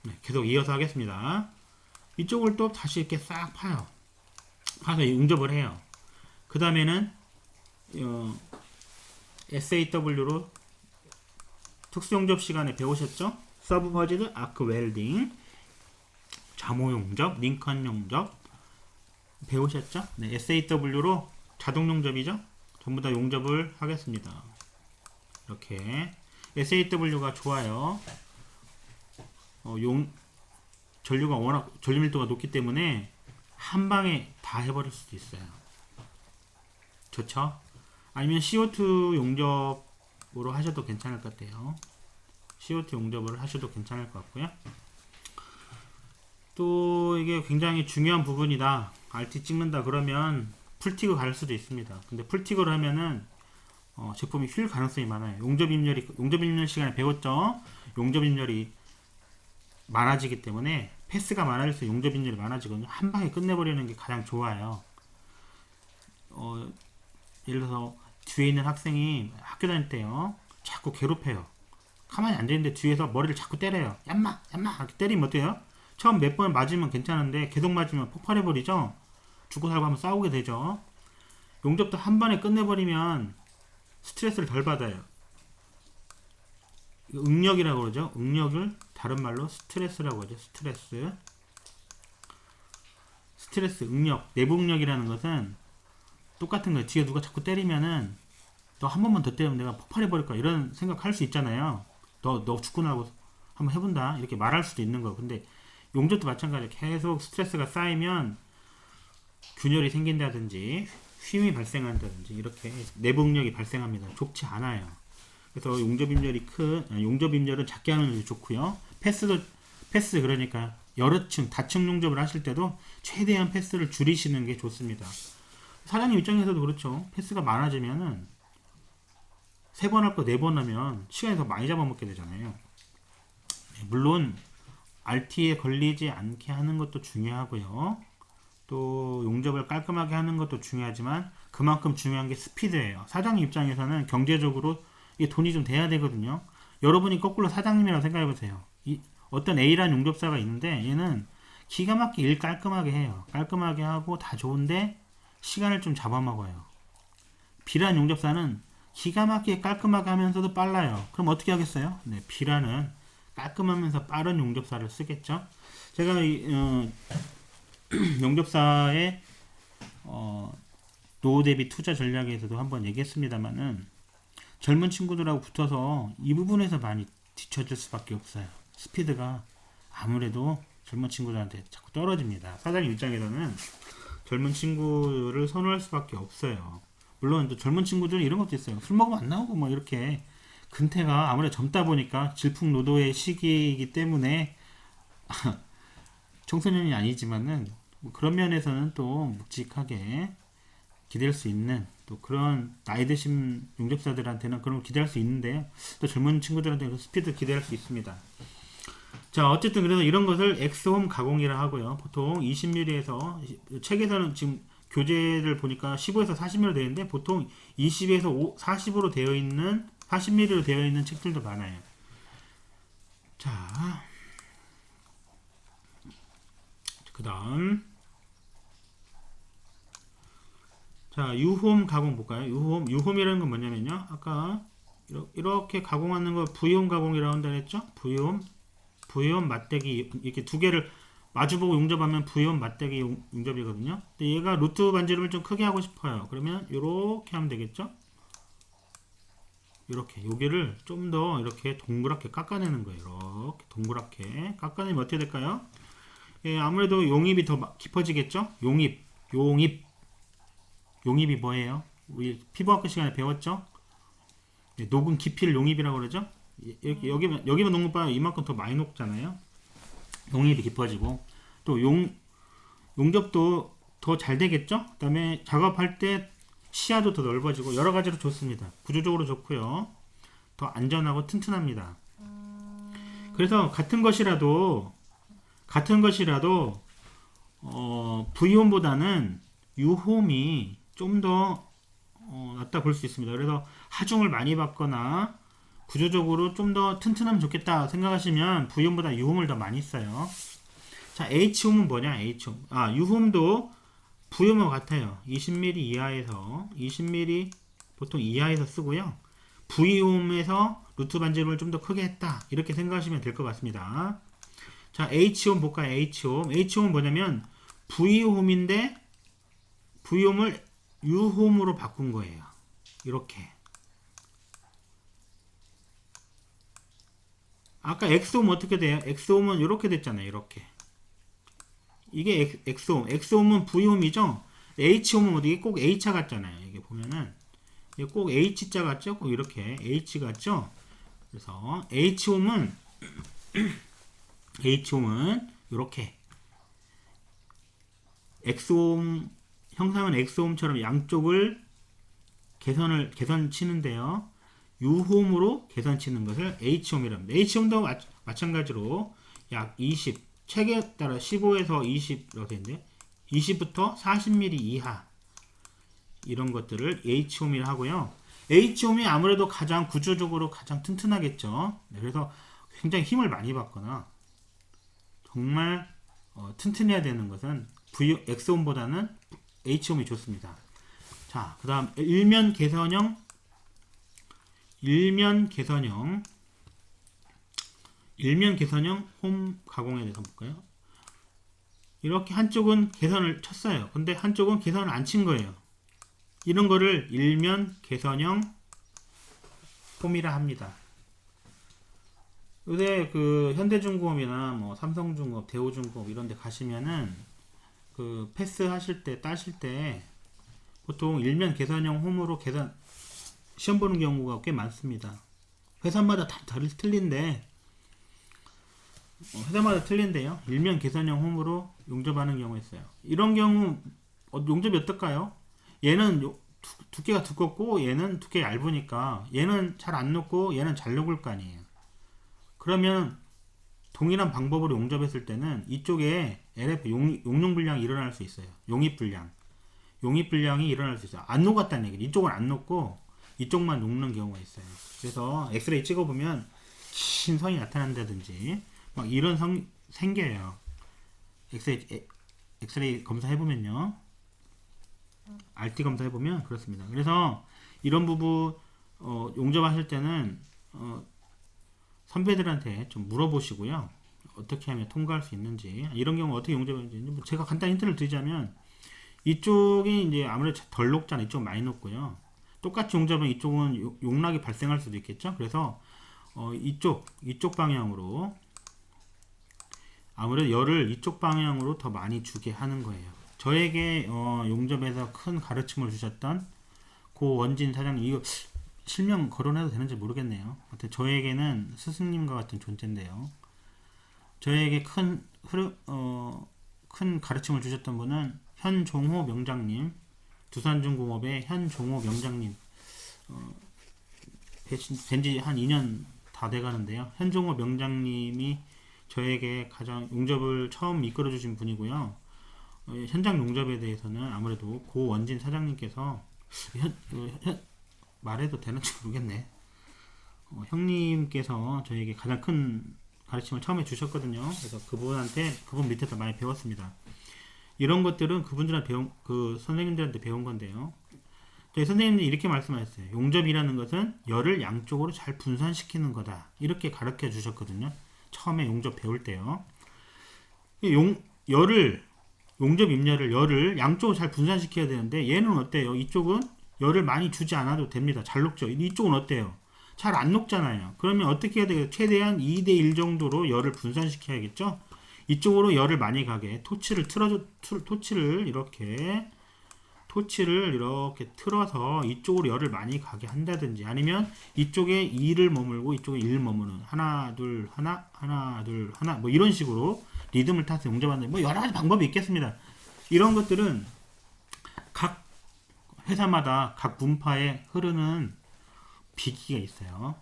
네, 계속 이어서 하겠습니다. 이쪽을 또 다시 이렇게 싹 파요. 파서 응접을 해요. 그 다음에는 SAW로 특수용접 시간에 배우셨죠? 서브머지드 아크 웰딩, 자모 용접, 링컨 용접 배우셨죠? 네, SAW로 자동 용접이죠? 전부 다 용접을 하겠습니다. 이렇게 SAW가 좋아요. 전류가 워낙 전류 밀도가 높기 때문에 한 방에 다 해버릴 수도 있어요. 좋죠? 아니면 CO2 용접으로 하셔도 괜찮을 것 같아요. CO2 용접을 하셔도 괜찮을 것 같고요. 또 이게 굉장히 중요한 부분이다. RT 찍는다 그러면 풀티그 갈 수도 있습니다. 근데 풀티그를 하면은 제품이 휠 가능성이 많아요. 용접 입열 시간에 배웠죠? 용접 입열이 많아지기 때문에 패스가 많아질수록 용접 입열이 많아지거든요. 한 방에 끝내버리는 게 가장 좋아요. 예를 들어서 뒤에 있는 학생이 학교 다닐 때요, 자꾸 괴롭혀요. 가만히 앉아있는데 뒤에서 머리를 자꾸 때려요. 얌마 얌마 이렇게 때리면 어때요? 처음 몇 번 맞으면 괜찮은데 계속 맞으면 폭발해버리죠. 죽고 살고 한번 싸우게 되죠. 용접도 한 번에 끝내버리면 스트레스를 덜 받아요. 응력이라고 그러죠. 응력을 다른 말로 스트레스라고 하죠. 스트레스, 응력, 내부 응력이라는 것은 똑같은 거예요. 뒤에 누가 자꾸 때리면은 너 한 번만 더 때리면 내가 폭발해버릴 거야, 이런 생각할 수 있잖아요. 너 죽고 나고 한번 해본다, 이렇게 말할 수도 있는 거. 근데 용접도 마찬가지로 계속 스트레스가 쌓이면 균열이 생긴다든지 휨이 발생한다든지 이렇게 내부 응력이 발생합니다. 좋지 않아요. 그래서 용접 입열은 작게 하는 게 좋고요. 패스 그러니까 여러 층, 다층 용접을 하실 때도 최대한 패스를 줄이시는 게 좋습니다. 사장님 입장에서도 그렇죠. 패스가 많아지면은 3번 할 거 4번 하면 시간이 더 많이 잡아먹게 되잖아요. 물론 RT에 걸리지 않게 하는 것도 중요하고요. 또 용접을 깔끔하게 하는 것도 중요하지만 그만큼 중요한 게 스피드예요. 사장님 입장에서는 경제적으로 이게 돈이 좀 돼야 되거든요. 여러분이 거꾸로 사장님이라고 생각해 보세요. 어떤 A라는 용접사가 있는데 얘는 기가 막히게 일 깔끔하게 해요. 깔끔하게 하고 다 좋은데 시간을 좀 잡아먹어요. B라는 용접사는 기가 막히게 깔끔하게 하면서도 빨라요. 그럼 어떻게 하겠어요? 네, B라는 깔끔하면서 빠른 용접사를 쓰겠죠. 제가 용접사의 노후 대비 투자 전략에서도 한번 얘기했습니다만은 젊은 친구들하고 붙어서 이 부분에서 많이 뒤처질 수밖에 없어요. 스피드가 아무래도 젊은 친구들한테 자꾸 떨어집니다. 사장님 입장에서는 젊은 친구를 선호할 수밖에 없어요. 물론 또 젊은 친구들은 이런 것도 있어요. 술 먹으면 안 나오고 뭐 이렇게 근태가 아무래도 젊다 보니까 질풍노도의 시기이기 때문에 청소년이 아니지만은 뭐 그런 면에서는 또 묵직하게 기댈 수 있는 또 그런 나이 드신 용접사들한테는 그런 걸 기대할 수 있는데요. 또 젊은 친구들한테는 그 스피드 기대할 수 있습니다. 자, 어쨌든 그래서 이런 것을 엑스홈 가공이라 하고요. 보통 20mm에서 책에서는 지금 교재를 보니까 15에서 40mm 되어 있는데 보통 20에서 40으로 되어 있는 40mm로 되어 있는 책들도 많아요. 자, 그다음 자, 유홈 가공 볼까요? 유홈이라는 건 뭐냐면요. 아까 이렇게 가공하는 걸 V홈 가공이라고 한다 했죠? V홈 맞대기 이렇게 두 개를 마주보고 용접하면 V홈 맞대기 용접이거든요. 근데 얘가 루트 반지름을 좀 크게 하고 싶어요. 그러면 이렇게 하면 되겠죠? 이렇게 여기를 좀 더 이렇게 동그랗게 깎아내는 거예요. 이렇게 동그랗게 깎아내면 어떻게 될까요? 예, 아무래도 용입이 더 깊어지겠죠? 용입이 뭐예요? 우리 피부학과 시간에 배웠죠? 예, 녹은 깊이를 용입이라고 그러죠? 이렇게 여기만 녹는 바에 이만큼 더 많이 녹잖아요. 용입이 깊어지고 또 용접도 더 잘 되겠죠? 그 다음에 작업할 때 시야도 더 넓어지고 여러 가지로 좋습니다. 구조적으로 좋고요. 더 안전하고 튼튼합니다. 그래서 같은 것이라도 V홈보다는 U홈이 좀 더 낫다 볼 수 있습니다. 그래서 하중을 많이 받거나 구조적으로 좀 더 튼튼하면 좋겠다 생각하시면 V홈보다 U홈을 더 많이 써요. 자, H홈은 뭐냐? H홈. U홈도 V홈과 같아요. 20mm 이하에서 20mm 보통 이하에서 쓰고요. V홈에서 루트 반지름을 좀 더 크게 했다. 이렇게 생각하시면 될 것 같습니다. 자, H홈 볼까요? H홈. H홈은 뭐냐면 V홈인데 V홈을 U홈으로 바꾼 거예요. 이렇게. 아까 X홈 어떻게 돼요? X홈은 이렇게 됐잖아요. 이렇게. 이게 X홈. X홈은 V홈이죠? H홈은 어디 꼭 H자 같잖아요. 이게 보면은. 이게 꼭 H자 같죠? 꼭 이렇게 H 같죠? 그래서 H홈은 이렇게 X홈 형상은 X홈처럼 양쪽을 개선 치는데요. U홈으로 개선 치는 것을 H홈이라고 합니다. H홈도 마찬가지로 약 20, 책에 따라 15에서 20 이렇게 되는데 20부터 40mm 이하 이런 것들을 H홈이라 하고요. H홈이 아무래도 가장 구조적으로 가장 튼튼하겠죠. 그래서 굉장히 힘을 많이 받거나 정말 튼튼해야 되는 것은 X홈보다는 H홈이 좋습니다. 자, 그 다음 일면 개선형 홈 가공에 대해서 볼까요? 이렇게 한쪽은 개선을 쳤어요. 근데 한쪽은 개선을 안 친 거예요. 이런 거를 일면 개선형 홈이라 합니다. 요새 그 현대중공업이나 뭐 삼성중공업, 대우중공업 이런 데 가시면은 그 패스 하실 때 따실 때 보통 일면 개선형 홈으로 시험 보는 경우가 꽤 많습니다. 회사마다 다 틀린데 요 일면 개선형 홈으로 용접하는 경우가 있어요. 이런 경우 용접이 어떨까요? 얘는 두께가 두껍고 얘는 두께가 얇으니까 얘는 잘 안 녹고 얘는 잘 녹을 거 아니에요. 그러면 동일한 방법으로 용접했을 때는 이쪽에 LF 용융불량이 일어날 수 있어요. 용입불량이 일어날 수 있어요. 안 녹았다는 얘기죠. 이쪽은 안 녹고 이쪽만 녹는 경우가 있어요. 그래서 엑스레이 찍어보면 긴 선이 나타난다든지 막 이런 생겨요. 엑스레이 검사해보면요. RT 검사해보면 그렇습니다. 그래서 이런 부분 용접하실 때는 선배들한테 좀 물어보시고요. 어떻게 하면 통과할 수 있는지 이런 경우 어떻게 용접하는지 제가 간단히 힌트를 드리자면 이쪽이 이제 아무래도 덜 녹잖아요. 이쪽은 많이 녹고요. 똑같이 용접하면 이쪽은 용락이 발생할 수도 있겠죠. 그래서 이쪽 방향으로 아무래도 열을 이쪽 방향으로 더 많이 주게 하는 거예요. 저에게 용접에서 큰 가르침을 주셨던 고 원진 사장님, 이거 실명 거론해도 되는지 모르겠네요. 하여튼 저에게는 스승님과 같은 존재인데요. 저에게 큰 가르침을 주셨던 분은 현종호 명장님, 두산중공업의 현종호 명장님, 된지 한 2년 다 돼가는데요. 현종호 명장님이 저에게 가장 용접을 처음 이끌어 주신 분이고요. 현장 용접에 대해서는 아무래도 고 원진 사장님께서 말해도 되는지 모르겠네. 형님께서 저에게 가장 큰 가르침을 처음에 주셨거든요. 그래서 그분 밑에서 많이 배웠습니다. 이런 것들은 그분들한테 선생님들한테 배운 건데요. 저희 선생님들이 이렇게 말씀하셨어요. 용접이라는 것은 열을 양쪽으로 잘 분산시키는 거다. 이렇게 가르쳐 주셨거든요. 처음에 용접 배울 때요. 용접 입열을 열을 양쪽으로 잘 분산시켜야 되는데 얘는 어때요? 이쪽은 열을 많이 주지 않아도 됩니다. 잘 녹죠. 이쪽은 어때요? 잘 안 녹잖아요. 그러면 어떻게 해야 되겠어요? 최대한 2대1 정도로 열을 분산시켜야겠죠? 이쪽으로 열을 많이 가게 토치를 이렇게 틀어서 이쪽으로 열을 많이 가게 한다든지 아니면 이쪽에 2를 머물고 이쪽에 1을 머무는 하나 둘 하나 뭐 이런 식으로 리듬을 타서 용접하는 뭐 여러 가지 방법이 있겠습니다. 이런 것들은 각 회사마다 각 분파에 흐르는 비기가 있어요.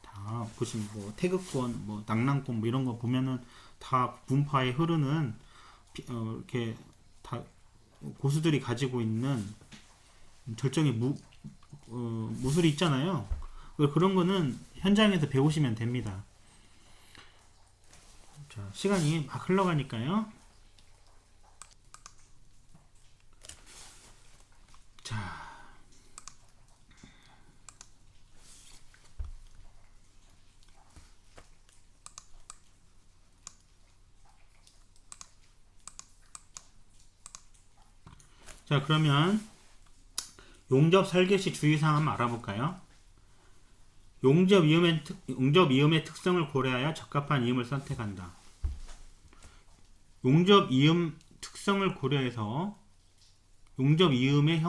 다 보시면 뭐 태극권, 뭐 낙랑권 뭐 이런 거 보면은 다 분파에 흐르는 이렇게 다 고수들이 가지고 있는 절정의 무술이 있잖아요. 그런 거는 현장에서 배우시면 됩니다. 자, 시간이 막 흘러가니까요. 자, 그러면 용접 설계 시 주의사항 한번 알아볼까요? 용접 이음의 특성을 고려하여 적합한 이음을 선택한다. 용접 이음 특성을 고려해서 용접 이음의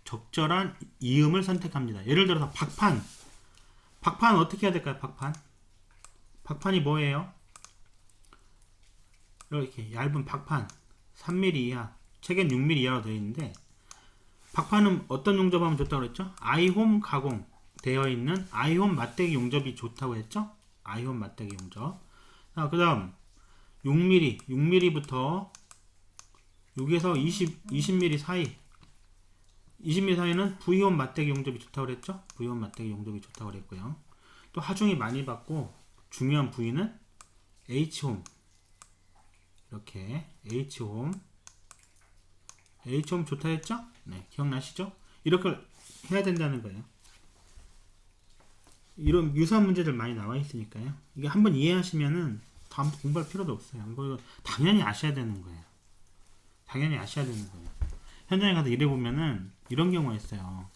적절한 이음을 선택합니다. 예를 들어서 박판. 박판 어떻게 해야 될까요? 박판이 뭐예요? 이렇게 얇은 박판 3mm 이하, 책엔 6mm 이하로 되어 있는데, 박판은 어떤 용접하면 좋다고 그랬죠? 아이홈 가공 되어 있는 아이홈 맞대기 용접이 좋다고 했죠? 아이홈 맞대기 용접. 그 다음 6mm부터 6에서 20mm 사이, 20mm 사이는 V홈 맞대기 용접이 좋다고 그랬죠? V홈 맞대기 용접이 좋다고 그랬고요. 또 하중이 많이 받고 중요한 부위는 H홈, 이렇게 H홈 좋다 했죠? 네, 기억나시죠? 이렇게 해야 된다는 거예요. 이런 유사한 문제들 많이 나와 있으니까요. 이게 한번 이해하시면은 다음부터 공부할 필요도 없어요. 이거 당연히 아셔야 되는 거예요. 현장에 가서 일해보면은 이런 경우가 있어요.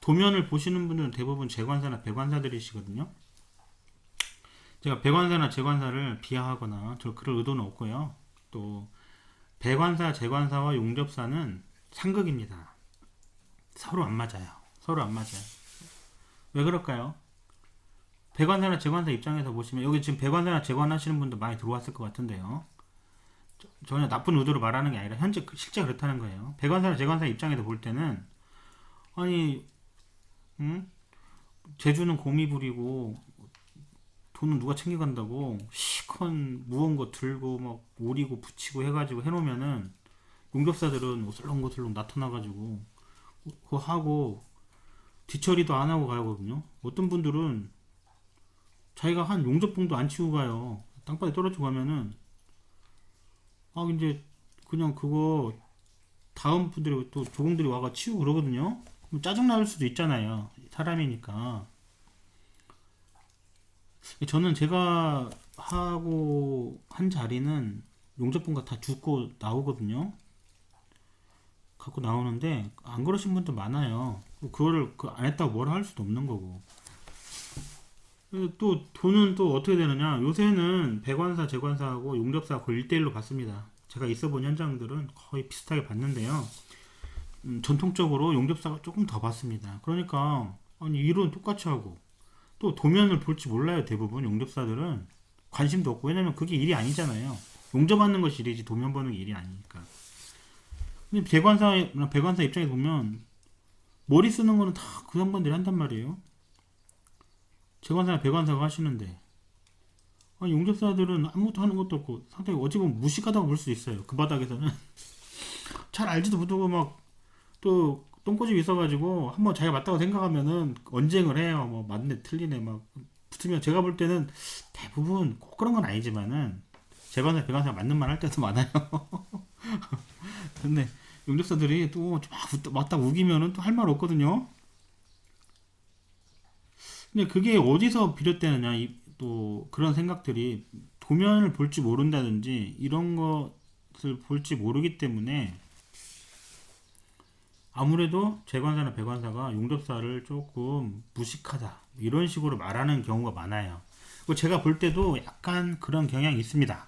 도면을 보시는 분들은 대부분 재관사나 배관사들이시거든요. 제가 배관사나 재관사를 비하하거나 그럴 의도는 없고요. 또 배관사, 재관사와 용접사는 상극입니다. 서로 안 맞아요. 왜 그럴까요? 배관사나 재관사 입장에서 보시면, 여기 지금 배관사나 재관하시는 분도 많이 들어왔을 것 같은데요. 전혀 나쁜 의도로 말하는 게 아니라 현재 실제 그렇다는 거예요. 배관사나 재관사 입장에서 볼 때는, 아니, 제주는 곰이 부리고 돈은 누가 챙겨간다고 시컨 무거운 거 들고 막 오리고 붙이고 해가지고 해놓으면은, 용접사들은 오슬렁오슬렁 나타나가지고 그거 하고 뒤처리도 안 하고 가거든요. 어떤 분들은 자기가 한 용접봉도 안 치우고 가요. 땅바닥에 떨어지고 가면은, 이제 그냥 그거 다음 분들이 또 조공들이 와가 치우고 그러거든요. 그럼 짜증 날 수도 있잖아요. 사람이니까. 저는 제가 하고 한 자리는 용접봉가 다 줍고 나오거든요. 갖고 나오는데 안 그러신 분도 많아요. 그거를 안 했다고 뭐라 할 수도 없는 거고. 또 돈은 또 어떻게 되느냐? 요새는 배관사, 재관사하고 용접사 거의 1대1로 받습니다. 제가 있어본 현장들은 거의 비슷하게 받는데요. 전통적으로 용접사가 조금 더 받습니다. 그러니까 아니 일은 똑같이 하고 또 도면을 볼지 몰라요. 대부분 용접사들은 관심도 없고, 왜냐면 그게 일이 아니잖아요. 용접하는 것이 일이지 도면 보는 게 일이 아니니까. 근데 배관사 입장에서 보면 머리 쓰는 거는 다 그 양반들이 한단 말이에요. 재관사나 배관사가 하시는데, 아니 용접사들은 아무것도 하는 것도 없고 상당히 어찌 보면 무식하다고 볼 수 있어요. 그 바닥에서는 잘 알지도 못하고 막 또 똥꼬집이 있어가지고 한번 자기가 맞다고 생각하면은 언쟁을 해요. 뭐 맞네 틀리네 막 붙으면, 제가 볼 때는 대부분 꼭 그런 건 아니지만은 재관사 배관사가 맞는 말 할 때도 많아요. 근데 용접사들이 또 맞다 우기면은 또 할 말 없거든요. 근데 그게 어디서 비롯되느냐, 또 그런 생각들이 도면을 볼지 모른다든지 이런 것을 볼지 모르기 때문에 아무래도 재관사나 배관사가 용접사를 조금 무식하다 이런 식으로 말하는 경우가 많아요. 제가 볼 때도 약간 그런 경향이 있습니다.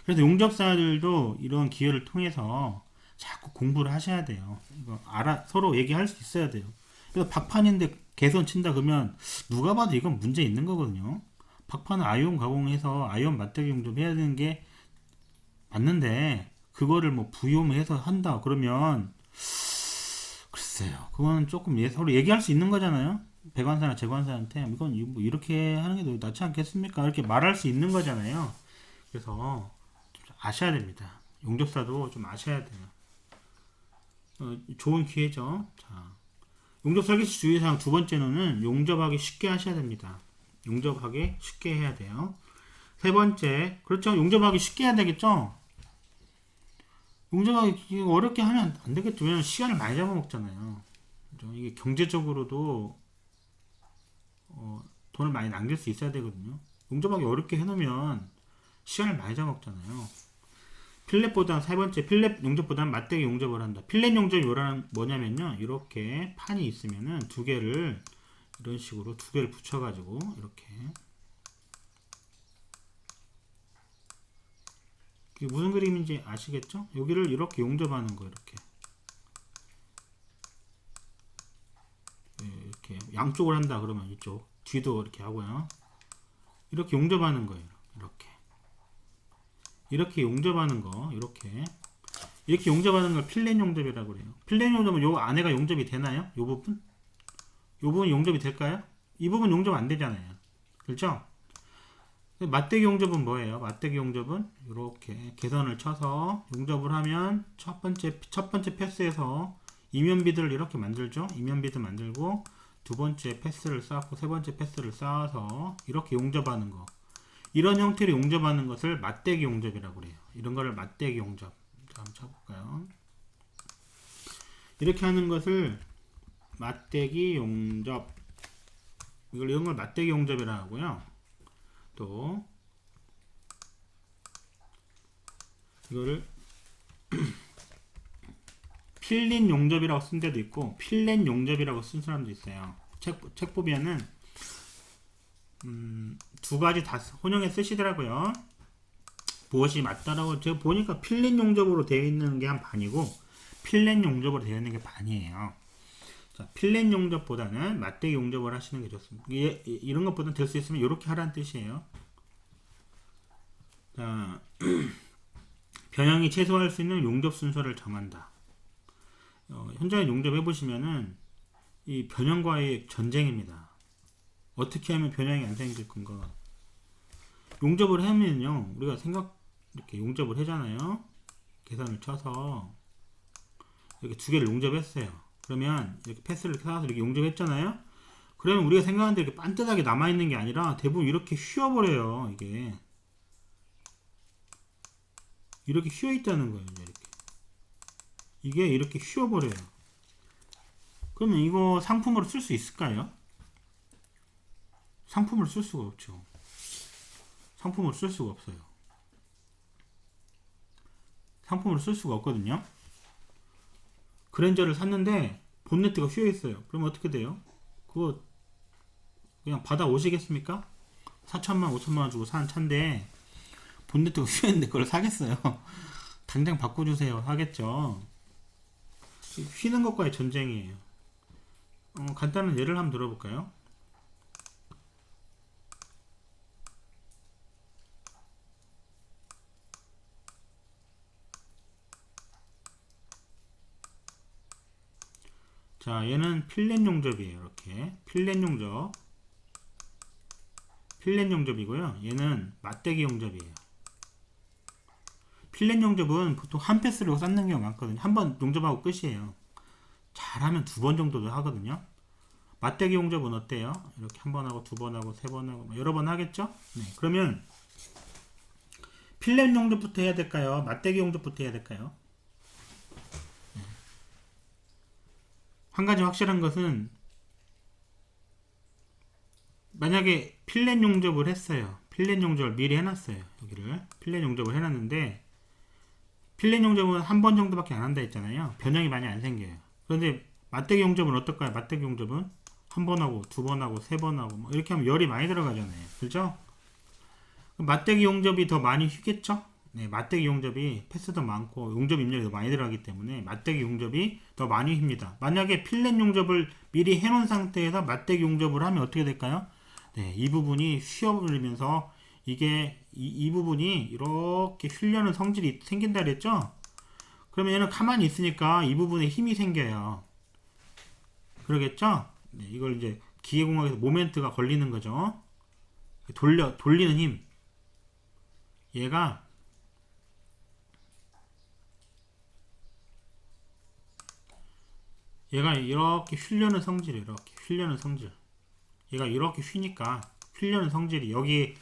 그래서 용접사들도 이런 기회를 통해서 자꾸 공부를 하셔야 돼요. 이거 서로 얘기할 수 있어야 돼요. 그래서 박판인데 개선 친다 그러면 누가 봐도 이건 문제 있는 거거든요. 박판은 아이온 가공해서 아이온 맞대기 용접 해야 되는 게 맞는데, 그거를 뭐 부용해서 한다 그러면 글쎄요, 그거는 조금 서로 얘기할 수 있는 거잖아요. 배관사나 재관사한테 이건 뭐 이렇게 하는 게 더 낫지 않겠습니까? 이렇게 말할 수 있는 거잖아요. 그래서 좀 아셔야 됩니다. 용접사도 좀 아셔야 돼요. 좋은 기회죠. 자, 용접 설계시 주의사항 두 번째는 용접하기 쉽게 하셔야 됩니다. 용접하기 쉽게 해야 돼요. 세 번째, 그렇죠. 용접하기 쉽게 해야 되겠죠. 용접하기 어렵게 하면 안 되겠죠. 왜냐면 시간을 많이 잡아먹잖아요. 그죠? 이게 경제적으로도 돈을 많이 남길 수 있어야 되거든요. 용접하기 어렵게 해놓으면 시간을 많이 잡아먹잖아요. 필렛보다 세 번째 필렛 용접보다는 맞대기 용접을 한다. 필렛 용접이 뭐냐면요, 이렇게 판이 있으면은 두 개를 이런 식으로 두 개를 붙여가지고 이렇게, 이게 무슨 그림인지 아시겠죠? 여기를 이렇게 용접하는 거, 이렇게 이렇게 양쪽을 한다 그러면 이쪽 뒤도 이렇게 하고요. 이렇게 용접하는 거예요. 이렇게 용접하는 거, 이렇게 용접하는 걸 필렛 용접이라고 그래요. 필렛 용접은 요 안에가 용접이 되나요? 요 부분? 요 부분 용접이 될까요? 이 부분 용접 안 되잖아요. 그렇죠? 맞대기 용접은 뭐예요? 맞대기 용접은 이렇게 개선을 쳐서 용접을 하면 첫 번째 패스에서 이면비드를 이렇게 만들죠. 이면비드 만들고 두 번째 패스를 쌓고 세 번째 패스를 쌓아서 이렇게 용접하는 거. 이런 형태로 용접하는 것을 맞대기 용접이라고 그래요. 이런 거를 맞대기 용접. 자, 한번 쳐볼까요? 이렇게 하는 것을 맞대기 용접. 이런 걸 맞대기 용접이라고 하고요. 또 이거를 필렛 용접이라고 쓴 데도 있고 필렛 용접이라고 쓴 사람도 있어요. 책 보면은 두 가지 다 혼용해 쓰시더라고요. 무엇이 맞다라고 제가 보니까 필렛 용접으로 되어 있는 게 한 반이고 필렛 용접으로 되어 있는 게 반이에요. 자, 필렛 용접보다는 맞대기 용접을 하시는 게 좋습니다. 이런 것보다는 될 수 있으면 이렇게 하라는 뜻이에요. 자, 변형이 최소화할 수 있는 용접 순서를 정한다. 현장에 용접해 보시면은 이 변형과의 전쟁입니다. 어떻게 하면 변형이 안 생길 건가? 용접을 하면요, 우리가 이렇게 용접을 하잖아요. 계산을 쳐서 이렇게 두 개를 용접했어요. 그러면 이렇게 패스를 쌓아서 이렇게 용접했잖아요. 그러면 우리가 생각하는 데 이렇게 반듯하게 남아있는 게 아니라 대부분 이렇게 휘어버려요. 이렇게 휘어있다는 거예요. 이게 이렇게 휘어버려요. 그러면 이거 상품으로 쓸 수 있을까요? 상품으로 쓸 수가 없죠. 상품으로 쓸 수가 없어요. 상품으로 쓸 수가 없거든요. 그랜저를 샀는데 본네트가 휘어 있어요. 그러면 어떻게 돼요? 그거 그냥 받아 오시겠습니까? 4천만 5천만 주고 산 차인데 본네트가 휘어 있는데 그걸 사겠어요? 당장 바꿔주세요 하겠죠. 휘는 것과의 전쟁이에요. 간단한 예를 한번 들어볼까요? 자, 얘는 필렛 용접이에요. 이렇게 필렛 용접이고요. 얘는 맞대기 용접이에요. 필렛 용접은 보통 한 패스로 쌓는 경우가 많거든요. 한 번 용접하고 끝이에요. 잘하면 두 번 정도도 하거든요. 맞대기 용접은 어때요? 이렇게 한 번 하고 두 번 하고 세 번 하고 여러 번 하겠죠? 네, 그러면 필렛 용접부터 해야 될까요? 맞대기 용접부터 해야 될까요? 한 가지 확실한 것은 만약에 필렛 용접을 했어요. 필렛 용접을 미리 해놨어요. 여기를 필렛 용접을 해놨는데 필렛 용접은 한 번 정도밖에 안 한다 했잖아요. 변형이 많이 안 생겨요. 그런데 맞대기 용접은 어떨까요? 맞대기 용접은 한 번 하고 두 번 하고 세 번 하고 뭐 이렇게 하면 열이 많이 들어가잖아요. 그렇죠? 맞대기 용접이 더 많이 휘겠죠? 네, 맞대기 용접이 패스도 많고 용접 입력이 더 많이 들어가기 때문에 맞대기 용접이 더 많이 휩니다. 만약에 필렛 용접을 미리 해놓은 상태에서 맞대기 용접을 하면 어떻게 될까요? 네, 이 부분이 휘어버리면서 이 부분이 이렇게 휘려는 성질이 생긴다 그랬죠? 그러면 얘는 가만히 있으니까 이 부분에 힘이 생겨요. 그러겠죠? 네, 이걸 이제 기계공학에서 모멘트가 걸리는 거죠. 돌리는 힘. 얘가 얘가 이렇게 휘려는 성질이 이렇게 휘려는 성질. 얘가 이렇게 휘니까 휘려는 성질이 여기